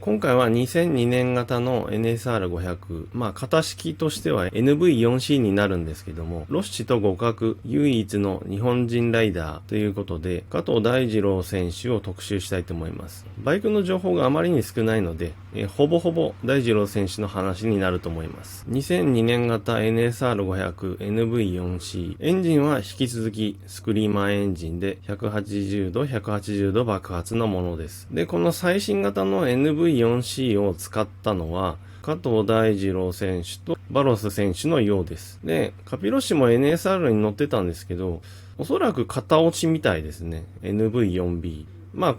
今回は2002年型の NSR500、型式としては NV4C になるんですけども、ロッシと互角、唯一の日本人ライダーということで、加藤大二郎選手を特集したいと思います。バイクの情報があまりに少ないので、ほぼほぼ大二郎選手の話になると思います。2002年型 NSR500 NV4C、エンジンは引き続きスクリーマーエンジンで180度、180度爆発のものです。で、この最新型の NV4C を使ったのは、加藤大二郎選手とバロス選手のようです。で、カピロッシも NSR に乗ってたんですけど、おそらく型落ちみたいですね。NV4B。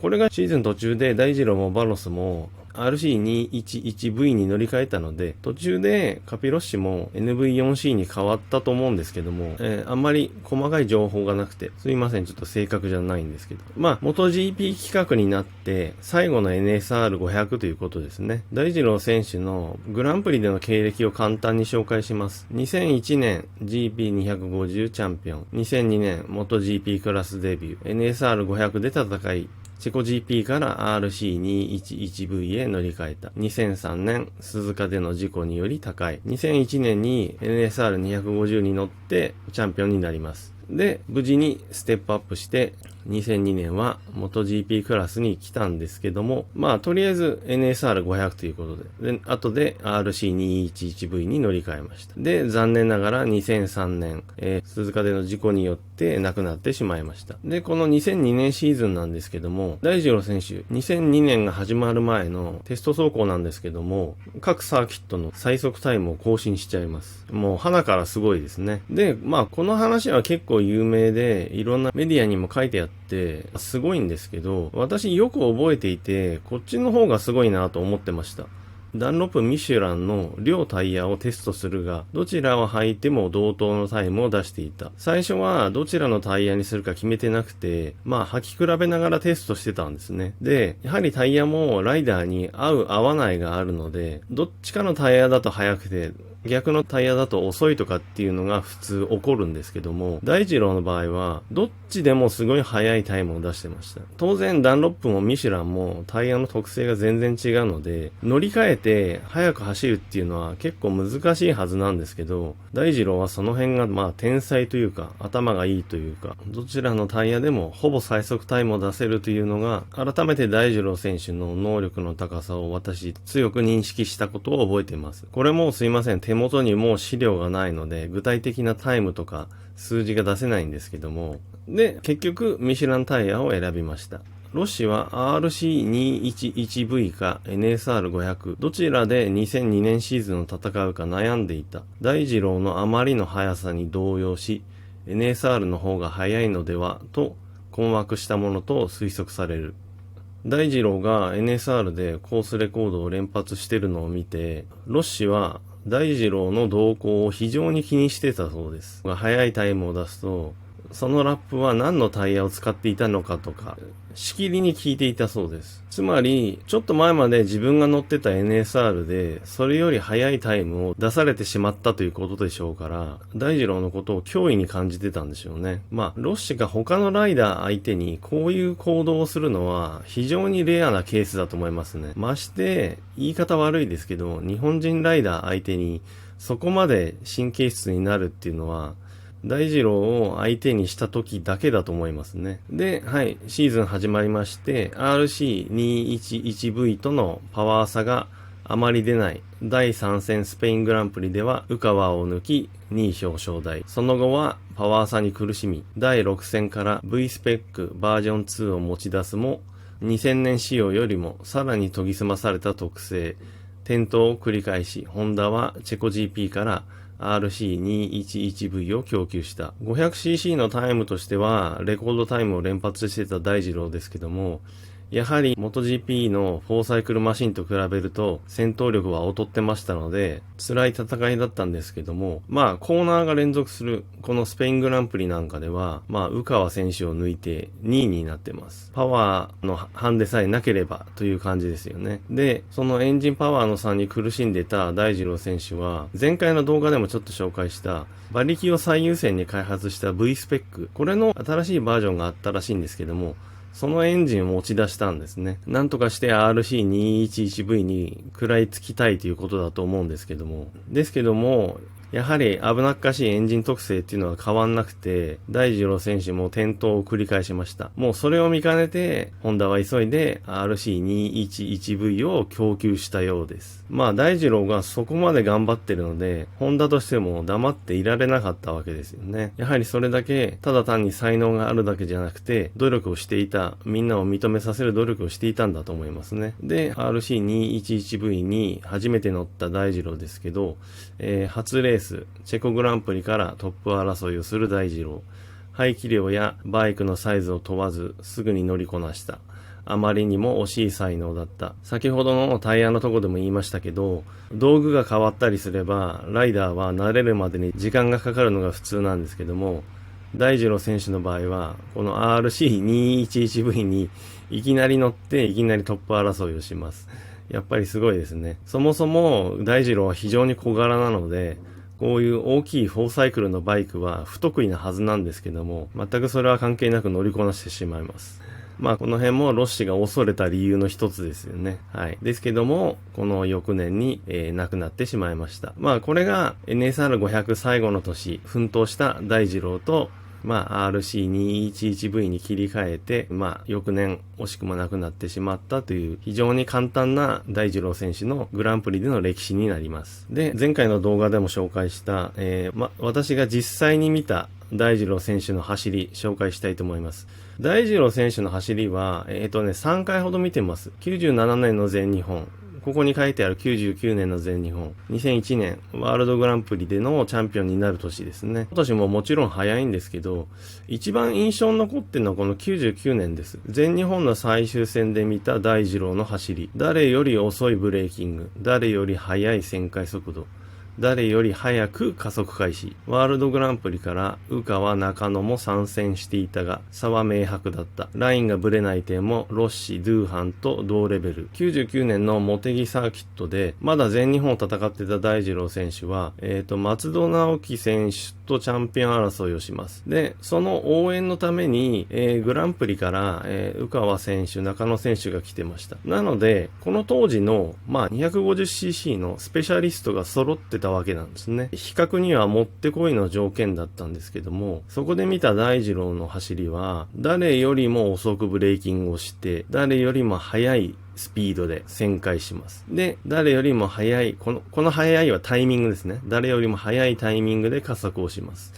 これがシーズン途中で大二郎もバロスもRC211V に乗り換えたので、途中でカピロッシも NV4C に変わったと思うんですけども、あんまり細かい情報がなくて、すいません、ちょっと正確じゃないんですけど。MotoGP 企画になって、最後の NSR500 ということですね。大二郎選手のグランプリでの経歴を簡単に紹介します。2001年 GP250 チャンピオン、2002年 MotoGP クラスデビュー、NSR500 で戦い、チェコ GP から RC211V へ乗り換えた。2003年、鈴鹿での事故により高い。2001年に NSR250 に乗ってチャンピオンになります。で、無事にステップアップして、2002年は MotoGP クラスに来たんですけども、とりあえず NSR500 ということで、後で RC211V に乗り換えました。で、残念ながら2003年、鈴鹿での事故によって亡くなってしまいました。で、この2002年シーズンなんですけども、大二郎選手、2002年が始まる前のテスト走行なんですけども、各サーキットの最速タイムを更新しちゃいます。もう鼻からすごいですね。で、この話は結構有名で、いろんなメディアにも書いてあって、すごいんですけど、私よく覚えていて、こっちの方がすごいなと思ってました。ダンロップミシュランの両タイヤをテストするが、どちらを履いても同等のタイムを出していた。最初はどちらのタイヤにするか決めてなくて、履き比べながらテストしてたんですね。で、やはりタイヤもライダーに合う合わないがあるので、どっちかのタイヤだと速くて、逆のタイヤだと遅いとかっていうのが普通起こるんですけども、大二郎の場合は、どっちでもすごい速いタイムを出してました。当然、ダンロップもミシュランもタイヤの特性が全然違うので、乗り換えて速く走るっていうのは結構難しいはずなんですけど、大二郎はその辺が天才というか、頭がいいというか、どちらのタイヤでもほぼ最速タイムを出せるというのが、改めて大二郎選手の能力の高さを私強く認識したことを覚えています。これもすいません、手元にもう資料がないので、具体的なタイムとか数字が出せないんですけども、で、結局ミシュランタイヤを選びました。ロッシは RC211V か NSR500 どちらで2002年シーズンを戦うか悩んでいた。大二郎のあまりの速さに動揺し NSR の方が速いのではと困惑したものと推測される。大二郎が NSR でコースレコードを連発してるのを見て、ロッシは大二郎の動向を非常に気にしてたそうです。速いタイムを出すと、そのラップは何のタイヤを使っていたのかとか、しきりに聞いていたそうです。つまり、ちょっと前まで自分が乗ってた NSR で、それより速いタイムを出されてしまったということでしょうから、大二郎のことを脅威に感じてたんでしょうね。ロッシが他のライダー相手にこういう行動をするのは非常にレアなケースだと思いますね。まして、言い方悪いですけど、日本人ライダー相手にそこまで神経質になるっていうのは、大二郎を相手にした時だけだと思いますね。で、シーズン始まりまして、RC211V とのパワー差があまり出ない第3戦スペイングランプリでは、宇川を抜き2位表彰台。その後はパワー差に苦しみ、第6戦から V スペックバージョン2を持ち出すも、2000年仕様よりもさらに研ぎ澄まされた特性、転倒を繰り返し、ホンダはチェコ GP からRC211V を供給した。500cc のタイムとしては、レコードタイムを連発してた大二郎ですけども、やはり MotoGP の4サイクルマシンと比べると戦闘力は劣ってましたので辛い戦いだったんですけども、コーナーが連続するこのスペイングランプリなんかでは、宇川選手を抜いて2位になってます。パワーのハンデさえなければという感じですよね。で、そのエンジンパワーの差に苦しんでた大二郎選手は、前回の動画でもちょっと紹介した馬力を最優先に開発した V スペック、これの新しいバージョンがあったらしいんですけども、そのエンジンを持ち出したんですね。なんとかして RC211V に食らいつきたいということだと思うんですけども、やはり危なっかしいエンジン特性っていうのは変わんなくて、大二郎選手も転倒を繰り返しました。もうそれを見かねて、ホンダは急いで RC211V を供給したようです。まあ大二郎がそこまで頑張ってるので、ホンダとしても黙っていられなかったわけですよね。やはりそれだけ、ただ単に才能があるだけじゃなくて、努力をしていた、みんなを認めさせる努力をしていたんだと思いますね。で、RC211V に初めて乗った大二郎ですけど、初レースチェコグランプリからトップ争いをする大二郎。排気量やバイクのサイズを問わずすぐに乗りこなした。あまりにも惜しい才能だった。先ほどのタイヤのとこでも言いましたけど、道具が変わったりすれば、ライダーは慣れるまでに時間がかかるのが普通なんですけども、大二郎選手の場合は、この RC211V にいきなり乗っていきなりトップ争いをします。やっぱりすごいですね。そもそも大二郎は非常に小柄なので、こういう大きい4サイクルのバイクは不得意なはずなんですけども、全くそれは関係なく乗りこなしてしまいます。まあこの辺もロッシが恐れた理由の一つですよね。はい。ですけども、この翌年に、亡くなってしまいました。まあこれが NSR500 最後の年、奮闘した大二郎と、まあ RC211V に切り替えて、まあ翌年惜しくもなくなってしまったという非常に簡単な大二郎選手のグランプリでの歴史になります。で、前回の動画でも紹介した、私が実際に見た大二郎選手の走り紹介したいと思います。大二郎選手の走りは、3回ほど見てます。97年の全日本。ここに書いてある99年の全日本。2001年、ワールドグランプリでのチャンピオンになる年ですね。今年ももちろん早いんですけど、一番印象に残ってるのはこの99年です。全日本の最終戦で見た大二郎の走り。誰より遅いブレーキング。誰より速い旋回速度。誰より早く加速開始。ワールドグランプリから宇川中野も参戦していたが、差は明白だった。ラインがブレない点もロッシ、ドゥーハンと同レベル。99年の茂木サーキットで、まだ全日本を戦ってた大二郎選手は、松戸直樹選手とチャンピオン争いをします。で、その応援のために、グランプリから、宇川選手、中野選手が来てました。なので、この当時の、250cc のスペシャリストが揃ってたわけなんですね。比較にはもってこいの条件だったんですけども、そこで見た大二郎の走りは、誰よりも遅くブレーキングをして、誰よりも速いスピードで旋回します。で、誰よりも速い、この速いはタイミングですね。誰よりも速いタイミングで加速をします。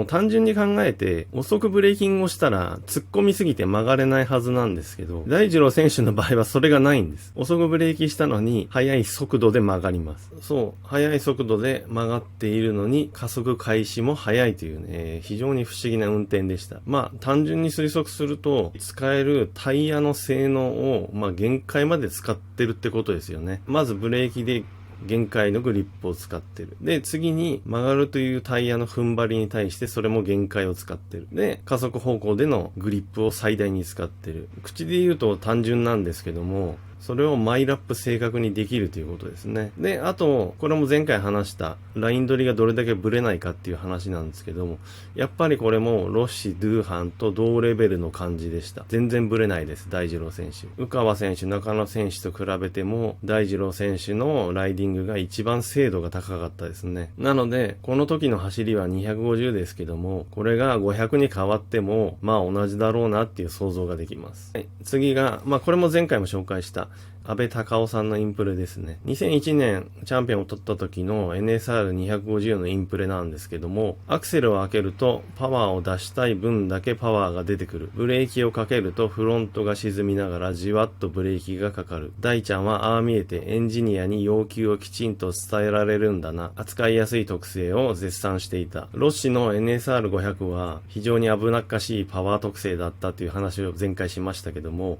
単純に考えて、遅くブレーキングをしたら、突っ込みすぎて曲がれないはずなんですけど、大二郎選手の場合はそれがないんです。遅くブレーキしたのに、速い速度で曲がります。そう、速い速度で曲がっているのに、加速開始も速いというね、非常に不思議な運転でした。単純に推測すると、使えるタイヤの性能を、限界まで使ってるってことですよね。まずブレーキで、限界のグリップを使ってる。で、次に曲がるというタイヤの踏ん張りに対してそれも限界を使ってる。で、加速方向でのグリップを最大に使ってる。口で言うと単純なんですけども、それをマイラップ正確にできるということですね。で、あと、これも前回話したライン取りがどれだけブレないかっていう話なんですけども、やっぱりこれもロッシ、ドゥーハンと同レベルの感じでした。全然ブレないです、大二郎選手。宇川選手、中野選手と比べても、大二郎選手のライディングが一番精度が高かったですね。なので、この時の走りは250ですけども、これが500に変わっても、同じだろうなっていう想像ができます。はい、次が、これも前回も紹介した、安倍隆夫さんのインプレですね。2001年チャンピオンを取った時の NSR250 のインプレなんですけども、アクセルを開けるとパワーを出したい分だけパワーが出てくる。ブレーキをかけるとフロントが沈みながらじわっとブレーキがかかる。大ちゃんはああ見えてエンジニアに要求をきちんと伝えられるんだな。扱いやすい特性を絶賛していた。ロッシの NSR500 は非常に危なっかしいパワー特性だったという話を前回しましたけども、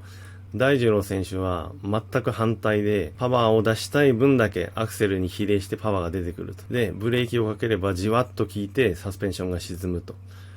大二郎選手は全く反対で、パワーを出したい分だけアクセルに比例してパワーが出てくると。で、ブレーキをかければじわっと効いてサスペンションが沈むと。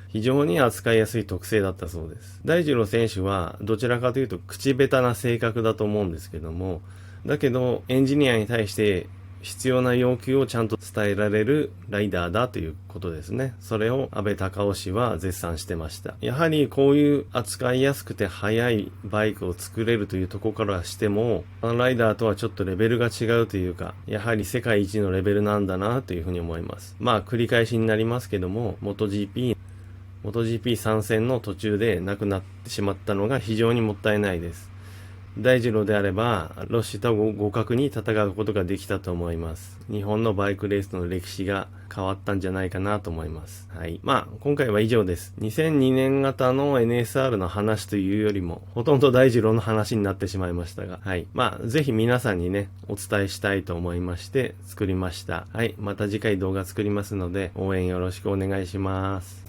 非常に扱いやすい特性だったそうです。大二郎選手はどちらかというと口下手な性格だと思うんですけども、だけどエンジニアに対して必要な要求をちゃんと伝えられるライダーだということですね。それを安倍隆夫氏は絶賛してました。やはりこういう扱いやすくて速いバイクを作れるというところからしても、他のライダーとはちょっとレベルが違うというか、やはり世界一のレベルなんだなというふうに思います。まあ繰り返しになりますけども、MotoGP 参戦の途中で亡くなってしまったのが非常にもったいないです。大二郎であれば、ロッシと互角に戦うことができたと思います。日本のバイクレースの歴史が変わったんじゃないかなと思います。はい。まあ、今回は以上です。2002年型の NSR の話というよりも、ほとんど大二郎の話になってしまいましたが、はい。まあ、ぜひ皆さんにね、お伝えしたいと思いまして作りました。はい。また次回動画作りますので、応援よろしくお願いします。